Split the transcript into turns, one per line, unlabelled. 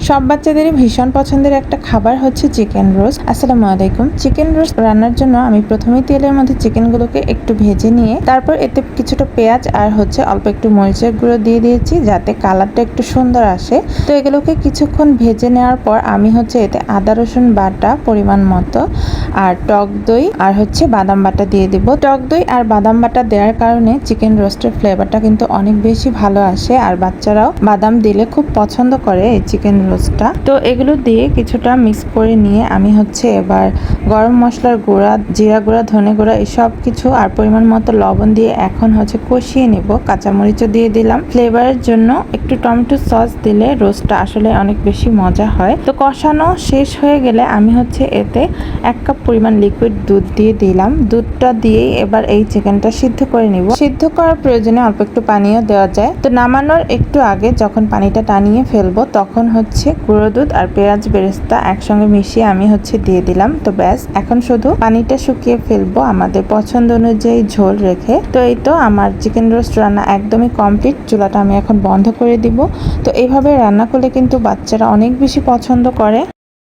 সব বাচ্চাদেরই ভীষণ পছন্দের একটা খাবার হচ্ছে চিকেন রোস্ট। আসসালামু আলাইকুম। চিকেন রোস্ট রান্নার জন্য আমি প্রথমেই তেলের মধ্যে চিকেনগুলোকে একটু ভেজে নিয়ে তারপর এতে কিছুটা পেঁয়াজ আর অল্প একটু মরিচের গুঁড়ো দিয়ে দিয়েছি যাতে কালারটা একটু সুন্দর আসে। তো এগুলোকে কিছুক্ষণ ভেজে নেওয়ার পর আমি এতে আদা রসুন বাটা পরিমাণ মতো আর টক দই আর বাদাম বাটা দিয়ে দিব। টক দই আর বাদাম বাটা দেওয়ার কারণে চিকেন রোস্টের ফ্লেভারটা কিন্তু অনেক বেশি ভালো আসে আর বাচ্চারাও বাদাম দিলে খুব পছন্দ করে এই চিকেন রোস্টটা। তো এগুলো দিয়ে কিছুটা মিক্স করে নিয়ে আমি এবার গরম মশলার গুঁড়া, জিরা গুঁড়া, ধনে গুঁড়া এসব কিছু আর পরিমাণ মতো লবণ দিয়ে এখন কষিয়ে নেব। কাঁচামরিচও দিয়ে দিলাম ফ্লেভারের জন্য। একটু টমেটো সস দিলে রোস্টটা আসলে অনেক বেশি মজা হয়। তো কষানো শেষ হয়ে গেলে আমি এতে 1 কাপ পরিমাণ লিকুইড দুধ দিয়ে দিলাম। দুধটা দিয়েই এবার এই চিকেনটা সিদ্ধ করে নিব। সিদ্ধ করার প্রয়োজনে অল্প একটু পানিও দেওয়া যায়। তো নামানোর একটু আগে যখন পানিটা টানিয়ে ফেলবো তখন গুঁড়ো দুধ আর পেঁয়াজ বেরেস্তা একসঙ্গে মিশিয়ে আমি দিয়ে দিলাম। তো ব্যাস, এখন শুধু পানিটা শুকিয়ে ফেলবো আমাদের পছন্দ অনুযায়ী ঝোল রেখে। তো এই তো আমার চিকেন রোস্ট রান্না একদমই কমপ্লিট। চুলাটা আমি এখন বন্ধ করে দিব। তো এইভাবে রান্না করলে কিন্তু বাচ্চারা অনেক বেশি পছন্দ করে।